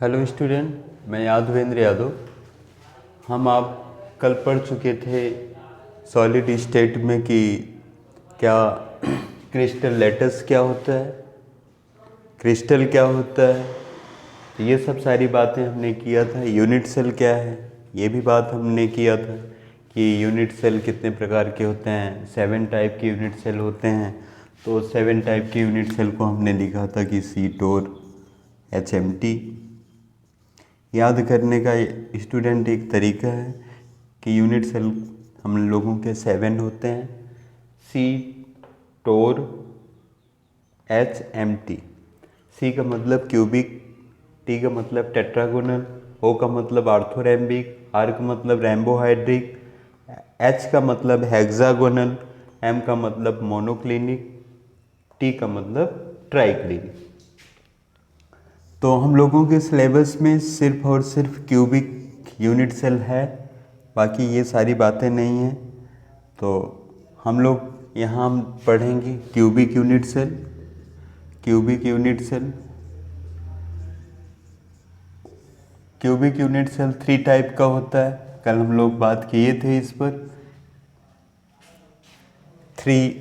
Hello student, मैं यादवेंद्र यादव। हम आप कल पढ़ चुके थे सॉलिड स्टेट में कि क्या क्रिस्टल लेटस क्या होता है, क्रिस्टल क्या होता है। तो ये सब सारी बातें हमने किया था। यूनिट सेल क्या है ये भी बात हमने किया था कि यूनिट सेल कितने प्रकार के होते हैं। 7 टाइप के यूनिट सेल होते हैं। तो 7 टाइप के यूनिट सेल को हमने लिखा था कि सीटोर, HMT। याद करने का स्टूडेंट एक तरीका है कि यूनिट सेल हम लोगों के 7 होते हैं। सी, टोर, HMT। सी का मतलब क्यूबिक, टी का मतलब टेट्रागोनल, ओ का मतलब आर्थोरैम्बिक, आर का मतलब रैम्बोहाइड्रिक, एच का मतलब हेक्सागोनल, एम का मतलब मोनोक्लिनिक, टी का मतलब ट्राइक्लिनिक। तो हम लोगों के सिलेबस में सिर्फ और सिर्फ क्यूबिक यूनिट सेल है, बाकी ये सारी बातें नहीं हैं। तो हम लोग यहाँ पढ़ेंगे cubic unit cell. Cubic unit cell, cubic unit cell 3 type का होता है। कल हम लोग बात किए थे इस पर। 3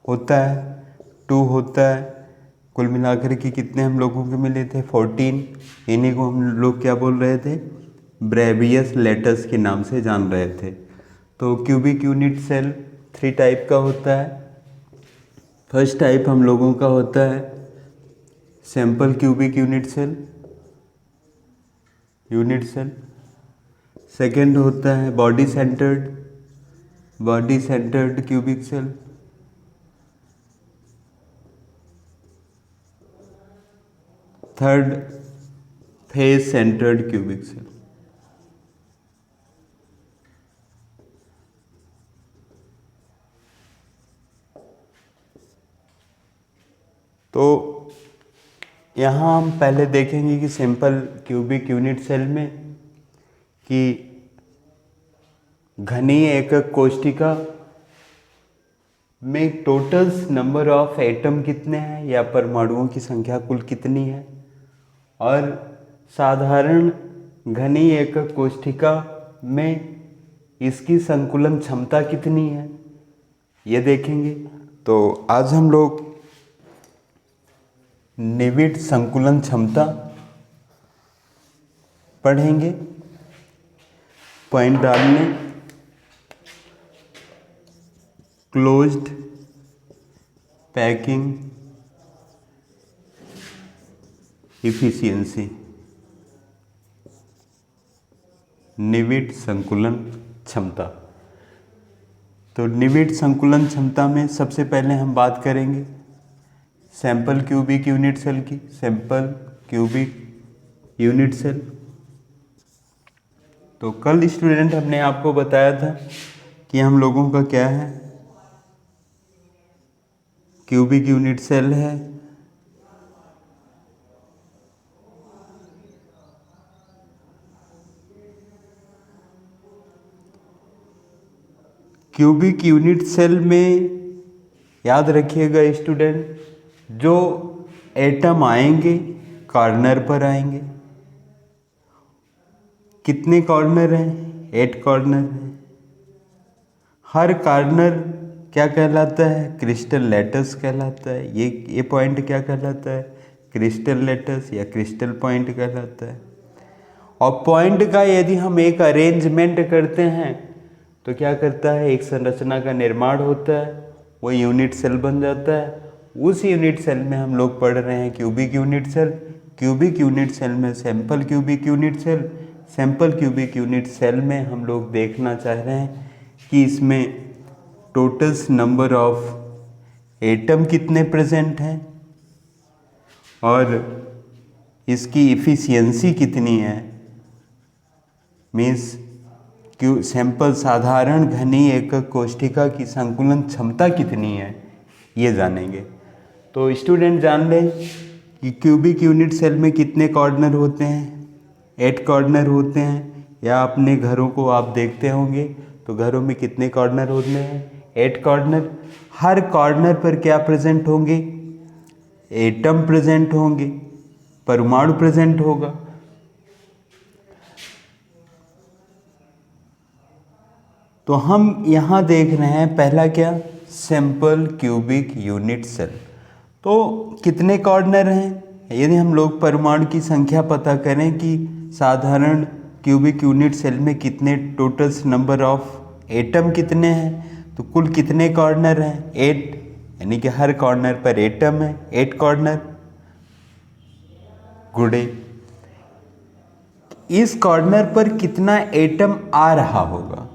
होता है, 2 होता है। कुल मिलाकर के कितने हम लोगों के मिले थे? 14। इन्हीं को हम लोग क्या बोल रहे थे? ब्रेवियस लेटर्स के नाम से जान रहे थे। तो क्यूबिक यूनिट सेल 3 टाइप का होता है। फर्स्ट टाइप हम लोगों का होता है simple cubic unit cell, second होता है body centred cubic cell. Third, face centred cubic cell. तो यहाँ हम पहले देखेंगे कि सिंपल क्यूबिक यूनिट सेल में कि घनीय एकक कोशिका में टोटल नंबर ऑफ एटम कितने हैं या परमाणुओं की संख्या कुल कितनी है, और साधारण घनीय एकक कोशिका में इसकी संकुलन क्षमता कितनी है ये देखेंगे। तो आज हम लोग निविड संकुलन क्षमता पढ़ेंगे। पॉइंट डालने, क्लोज्ड पैकिंग इफिशियंसी, निविड संकुलन क्षमता। तो निविड संकुलन क्षमता में सबसे पहले हम बात करेंगे सैंपल क्यूबिक यूनिट सेल की। सैंपल क्यूबिक यूनिट सेल, तो कल स्टूडेंट हमने आपको बताया था कि हम लोगों का क्या है, क्यूबिक यूनिट सेल है। क्यूबिक यूनिट सेल में याद रखिएगा स्टूडेंट, जो एटम आएंगे कॉर्नर पर आएंगे। कितने कॉर्नर हैं? 8 कॉर्नर हैं। हर कॉर्नर क्या कहलाता है? क्रिस्टल लेटस कहलाता है। ये पॉइंट क्या कहलाता है? क्रिस्टल लेटस या क्रिस्टल पॉइंट कहलाता है। और पॉइंट का यदि हम एक अरेंजमेंट करते हैं तो क्या करता है? एक संरचना का निर्माण होता है, वो यूनिट सेल बन जाता है। उस यूनिट सेल में हम लोग पढ़ रहे हैं cubic unit cell. Cubic unit cell में sample cubic unit cell, sample cubic unit cell में हम लोग देखना चाह रहे हैं कि इसमें टोटल नंबर ऑफ एटम कितने प्रेजेंट हैं और इसकी इफिशियंसी कितनी है। मीन्स क्यू सैंपल साधारण घनीय एकक कोशिका की संकुलन क्षमता कितनी है ये जानेंगे। तो स्टूडेंट जान लें कि क्यूबिक यूनिट सेल में कितने कॉर्नर होते हैं? 8 कॉर्नर होते हैं। या अपने घरों को आप देखते होंगे तो घरों में कितने कॉर्नर होते हैं? 8 कॉर्नर। हर कॉर्नर पर क्या प्रेजेंट होंगे? एटम प्रेजेंट होंगे। परमाणु प्रेजेंट होगा। तो हम यहाँ देख रहे हैं पहला क्या, सिंपल क्यूबिक यूनिट सेल। तो कितने कॉर्नर हैं, यदि हम लोग परमाणु की संख्या पता करें कि साधारण क्यूबिक यूनिट सेल में कितने टोटल नंबर ऑफ एटम कितने हैं, तो कुल कितने कॉर्नर हैं, 8, यानी कि हर कॉर्नर पर एटम है, 8 कॉर्नर गुड़े। इस कॉर्नर पर कितना एटम आ रहा होगा,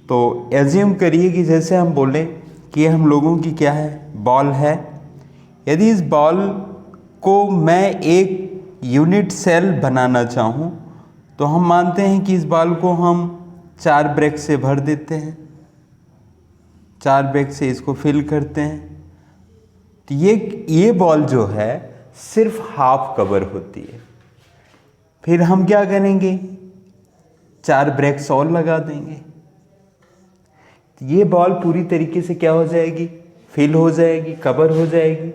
तो एज्यूम करिए कि जैसे हम बोले कि हम लोगों की क्या है, बॉल है। यदि इस बॉल को मैं एक यूनिट सेल बनाना चाहूँ तो हम मानते हैं कि इस बॉल को हम 4 ब्रैकेट से भर देते हैं, 4 ब्रैकेट से इसको फिल करते हैं। तो ये बॉल जो है सिर्फ हाफ कवर होती है। फिर हम क्या करेंगे, 4 ब्रैकेट्स और लगा देंगे, तो ये बॉल पूरी तरीके से क्या हो जाएगी, फिल हो जाएगी, कवर हो जाएगी।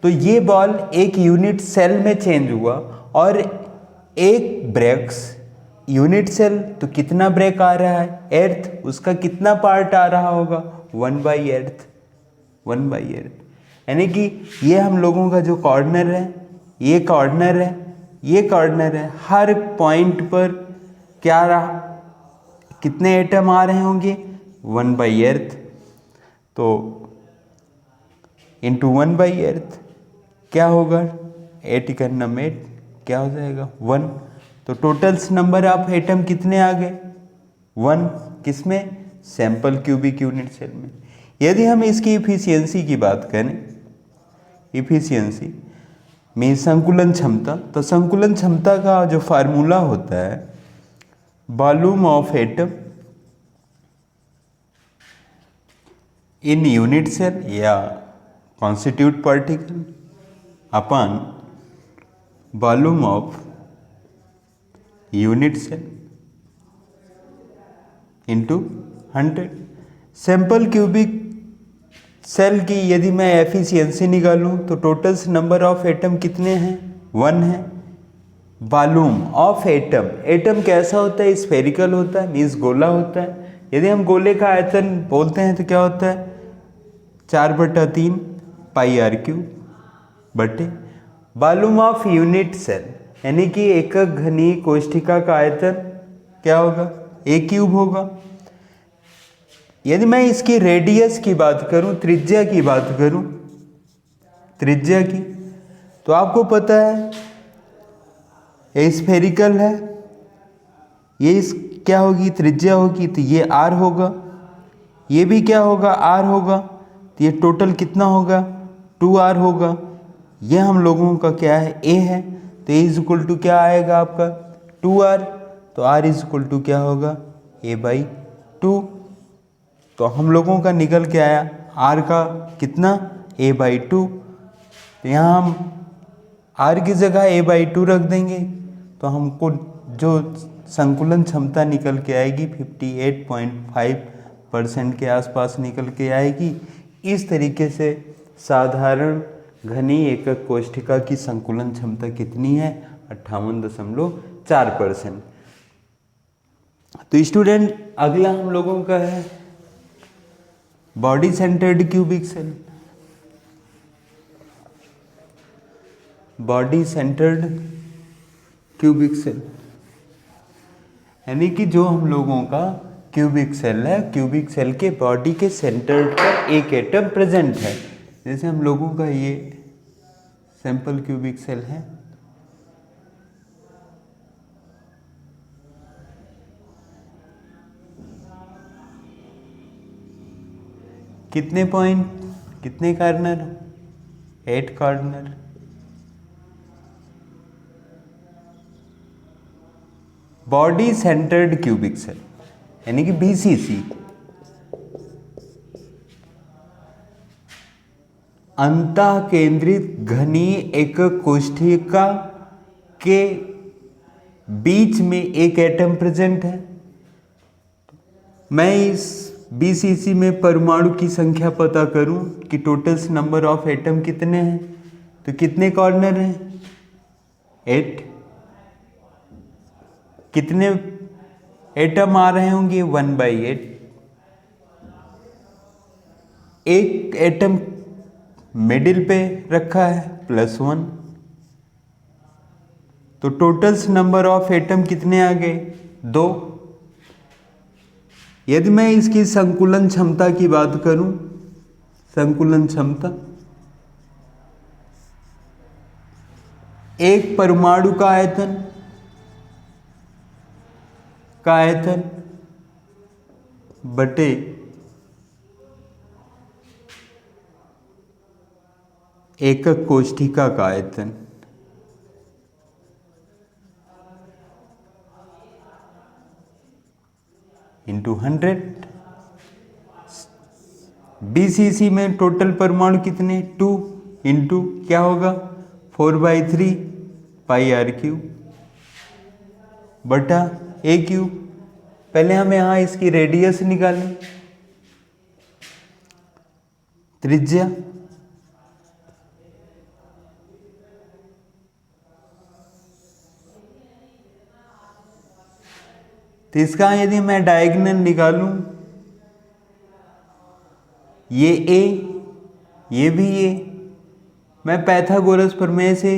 तो ये बॉल एक यूनिट सेल में चेंज हुआ और एक ब्रैक्स यूनिट सेल, तो कितना ब्रैक आ रहा है, एर्थ, उसका कितना पार्ट आ रहा होगा, 1/8, 1/8। यानी कि ये हम लोगों का जो कॉर्नर है, ये कॉर्नर है, ये कॉर्नर है, हर पॉइंट पर क्या रहा, कितने एटम आ रहे होंगे, 1/8। तो इंटू 1/8 क्या होगा, 8 का नंबर 8 क्या हो जाएगा, 1। तो टोटल नंबर ऑफ एटम कितने आ गए, 1। किसमें, सैंपल क्यूबिक यूनिट सेल में। यदि हम इसकी इफिशियंसी की बात करें, इफिशियंसी में संकुलन क्षमता, तो संकुलन क्षमता का जो फार्मूला होता है, volume of atom in unit cell या constitute particle upon volume of unit cell into 100। Sample cubic cell की यदि मैं एफिशिएंसी निकालूं तो टोटल नंबर ऑफ एटम कितने हैं, 1 है। वॉल्यूम ऑफ एटम, एटम कैसा होता है, स्फेरिकल होता है, मीन्स गोला होता है। यदि हम गोले का आयतन बोलते हैं तो क्या होता है, 4/3 πr³ बटे वॉल्यूम ऑफ यूनिट सेल, यानी कि एकक घनीय कोष्ठिका का आयतन क्या होगा, a³ होगा। यदि मैं इसकी रेडियस की बात करूं, त्रिज्या की बात करूं, त्रिज्या की, तो आपको पता है ये स्फेरिकल है, ये इस क्या होगी, त्रिज्या होगी, तो ये r होगा, ये भी क्या होगा, r होगा, तो ये टोटल कितना होगा, 2r होगा। ये हम लोगों का क्या है, a है, तो a इक्वल टू क्या आएगा आपका, 2r। तो r इक्वल टू क्या होगा, a/2। तो हम लोगों का निकल के आया r का कितना, a/2। तो यहाँ हम r की जगह a/2 रख देंगे, तो हमको जो संकुलन क्षमता निकल के आएगी 58.5% के आसपास निकल के आएगी। इस तरीके से साधारण घनीय एकक कोष्ठिका की संकुलन क्षमता कितनी है, 58.4%। तो स्टूडेंट अगला हम लोगों का है body centred cubic cell. Body centred cubic cell यानी कि जो हम लोगों का क्यूबिक सेल है, क्यूबिक सेल के बॉडी के सेंटर पर एक एटम प्रेजेंट है। जैसे हम लोगों का ये सैंपल क्यूबिक सेल है, कितने पॉइंट, कितने corner, 8 corner. Body centred cubic cell यानी कि BCC अंतः केंद्रित घनीय एकक कोष्ठिका के बीच में एक एटम प्रेजेंट है। मैं इस BCC में परमाणु की संख्या पता करूं कि टोटल नंबर ऑफ एटम कितने हैं, तो कितने कॉर्नर हैं, 8, कितने एटम आ रहे होंगे 1/8, एक एटम मिडिल पे रखा है +1, तो टोटल्स नंबर ऑफ एटम कितने आ गए 2। यदि मैं इसकी संकुलन क्षमता की बात करूं, संकुलन क्षमता, एक परमाणु का आयतन बटे एकक कोष्ठिका का आयतन, इंटू 100। BCC में टोटल परमाणु कितने 2, इंटू क्या होगा 4/3 πr³ बटा a³। पहले हम यहां इसकी रेडियस निकालें, त्रिज्या, तो इसका यदि मैं डायगोनल निकालूं, ये a, ये भी a, मैं पाइथागोरस प्रमेय से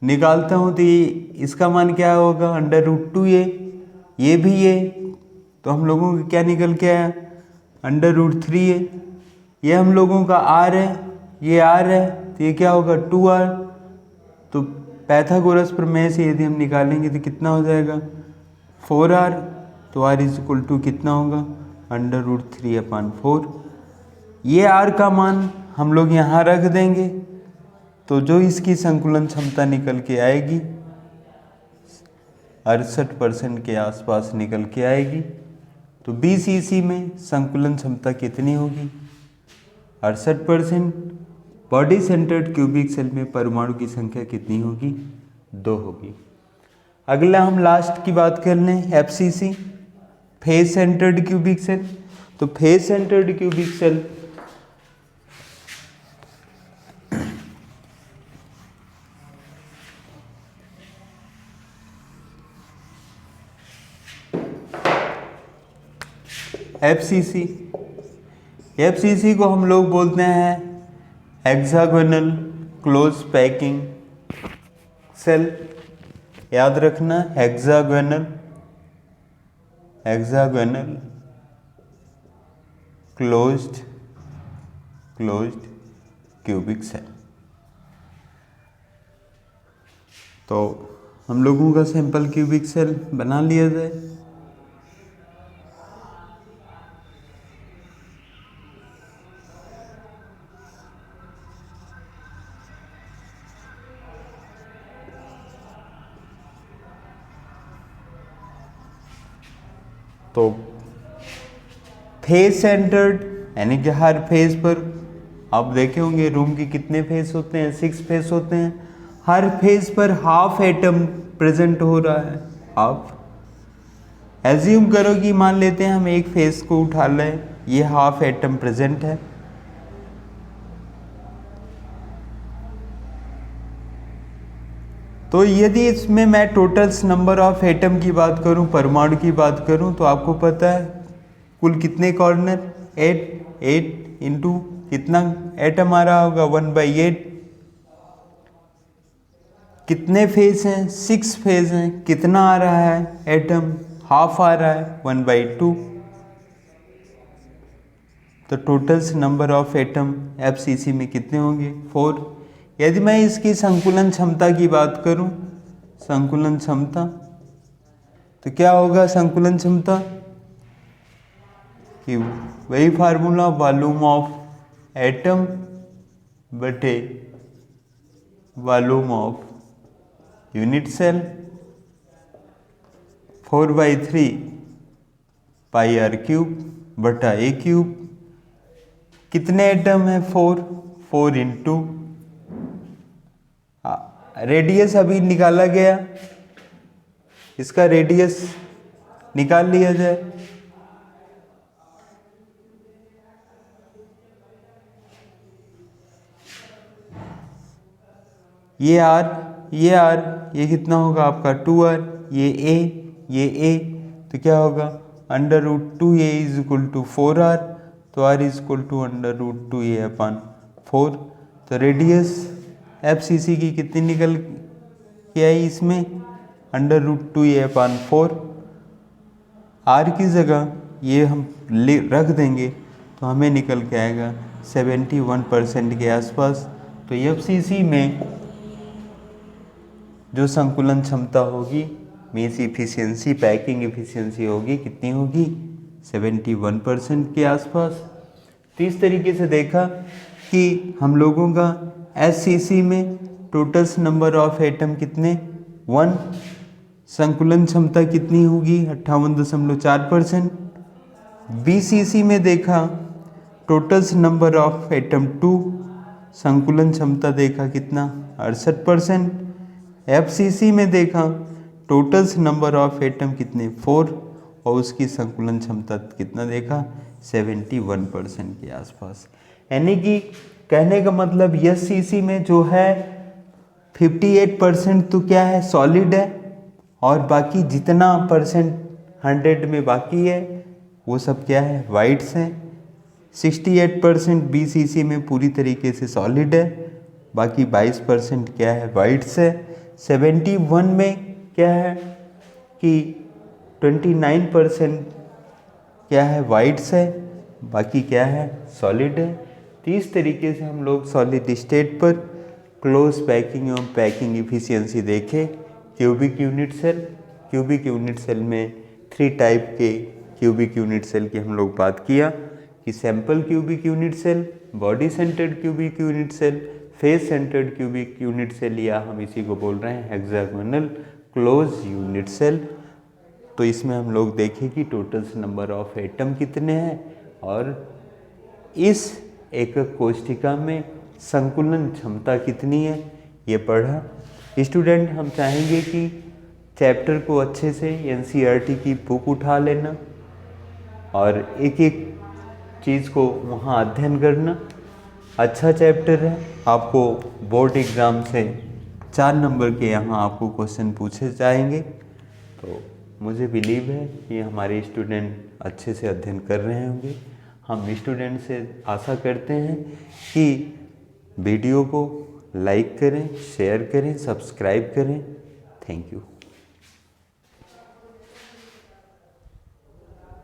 निकालता हूं तो ये इसका मान क्या होगा √2a, ये भी a, तो हम लोगों को क्या निकल के आया √3a। ये हम लोगों का r है, ये r है, तो ये क्या होगा 2r। तो पाइथागोरस प्रमेय से यदि हम निकालेंगे तो कितना हो जाएगा 4r, तो r = कितना होगा √3/4। ये r का मान हम लोग यहाँ रख देंगे, तो जो इसकी संकुलन क्षमता निकल के आएगी 68% के आसपास निकल के आएगी। तो BCC में संकुलन क्षमता कितनी होगी 68%। बॉडी सेंटर्ड क्यूबिक सेल में परमाणु की संख्या कितनी होगी 2 होगी। अगला हम लास्ट की बात कर लें FCC, face centred cubic cell. तो face centred cubic cell FCC को हम लोग बोलते हैं हेक्सागोनल क्लोज पैकिंग सेल। याद रखना हेक्सागोनल क्लोज्ड क्यूबिक सेल। तो हम लोगों का सिंपल क्यूबिक सेल बना लिया जाए। तो फेस सेंटर्ड यानी कि हर फेस पर आप देखे होंगे रूम के कितने फेस होते हैं 6 फेस होते हैं। हर फेस पर हाफ एटम प्रेजेंट हो रहा है। हाफ एज्यूम करो कि मान लेते हैं हम एक फेस को उठा लें, ये हाफ एटम प्रेजेंट है। तो यदि इसमें मैं टोटल्स नंबर ऑफ एटम की बात करूं, परमाणु की बात करूं, तो आपको पता है कुल कितने कॉर्नर 8 इंटू कितना एटम आ रहा होगा 1/8। कितने फेस हैं 6 फेस हैं, कितना आ रहा है एटम हाफ आ रहा है 1/2। तो totals number of atom FCC में कितने होंगे 4। यदि मैं इसकी संकुलन क्षमता की बात करूं, संकुलन क्षमता, तो क्या होगा संकुलन क्षमता कि वही फार्मूला वॉल्यूम ऑफ एटम बटे volume of unit cell 4/3 πr³ बटा a³। कितने एटम है 4 इंटू रेडियस अभी निकाला गया, इसका रेडियस निकाल लिया जाए। ये r ये आर, ये कितना होगा आपका 2r, ये ए, तो क्या होगा under root 2a is equal to 4r, तो r is equal to under root 2a अपन 4। तो रेडियस FCC की कितनी निकल के आई इसमें, अंडर रूट 2a अपन 4। r की जगह ये हम रख देंगे तो हमें निकल के आएगा 71% के आसपास। तो FCC में जो संकुलन क्षमता होगी, मीन्स इफिशियंसी, पैकिंग इफिशियंसी होगी, कितनी होगी 71% के आसपास। तो इस तरीके से देखा कि हम लोगों का SCC में टोटल नंबर ऑफ एटम कितने 1, संकुलन क्षमता कितनी होगी 58.4%। BCC में देखा टोटल नंबर ऑफ एटम 2, संकुलन क्षमता देखा कितना 68%। FCC में देखा टोटल नंबर ऑफ एटम कितने 4 और उसकी संकुलन क्षमता कितना देखा 71% के आसपास। यानी कि कहने का मतलब SCC में जो है 58% तो क्या है सॉलिड है, और बाकी जितना परसेंट 100 में बाकी है वो सब क्या है वाइट्स हैं। 68% BCC में पूरी तरीके से सॉलिड है, बाकी 22% क्या है वाइट्स है। 71 में क्या है कि 29% क्या है वाइट्स है, बाकी क्या है सॉलिड है। तो इस तरीके से हम लोग सॉलिड स्टेट पर क्लोज पैकिंग एवं पैकिंग इफिशियंसी देखें। क्यूबिक यूनिट सेल में 3 टाइप के क्यूबिक यूनिट सेल की हम लोग बात किया कि sample cubic unit cell, body centred cubic unit cell, face centred cubic unit cell, या हम इसी को बोल रहे हैं हेक्सागोनल क्लोज यूनिट सेल। तो इसमें हम लोग देखें कि टोटल नंबर ऑफ एटम कितने हैं और इस एकक कोष्ठिका में संकुलन क्षमता कितनी है ये पढ़ा। स्टूडेंट हम चाहेंगे कि चैप्टर को अच्छे से NCERT की बुक उठा लेना और एक एक चीज़ को वहाँ अध्ययन करना। अच्छा चैप्टर है, आपको बोर्ड एग्ज़ाम से 4 नंबर के यहाँ आपको क्वेश्चन पूछे जाएंगे। तो मुझे बिलीव है कि हमारे स्टूडेंट अच्छे से अध्ययन कर रहे होंगे। हम स्टूडेंट से आशा करते हैं कि वीडियो को लाइक करें, शेयर करें, सब्सक्राइब करें। Thank you.